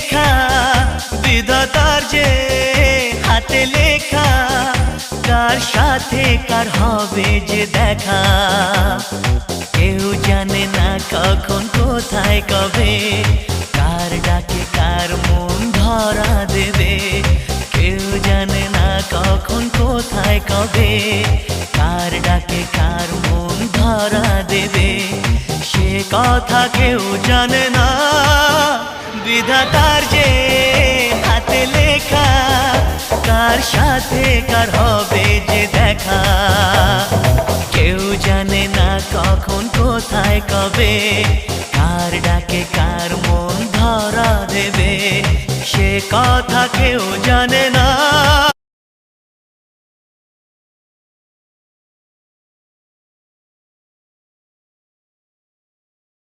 লেখা, বিধাতার যে হাতে লেখা, কার সাথে কার হবে যে দেখা। কেউ জানে না কখন কোথায় কবে, কার ডাকে কার মন ধরা দেবে। কেউ জানে না কখন কোথায় কবে, কার ডাকে কার মন ধরা দেবে। সে কথা কেউ জানে না, বিধাতার যে হাতে লেখা, কার সাথে কার হবে যে দেখা। কেউ জানে না কখন কোথায় কবে, কার ডাকে কার মন ধরা দেবে। সে কথা কেউ জানে না।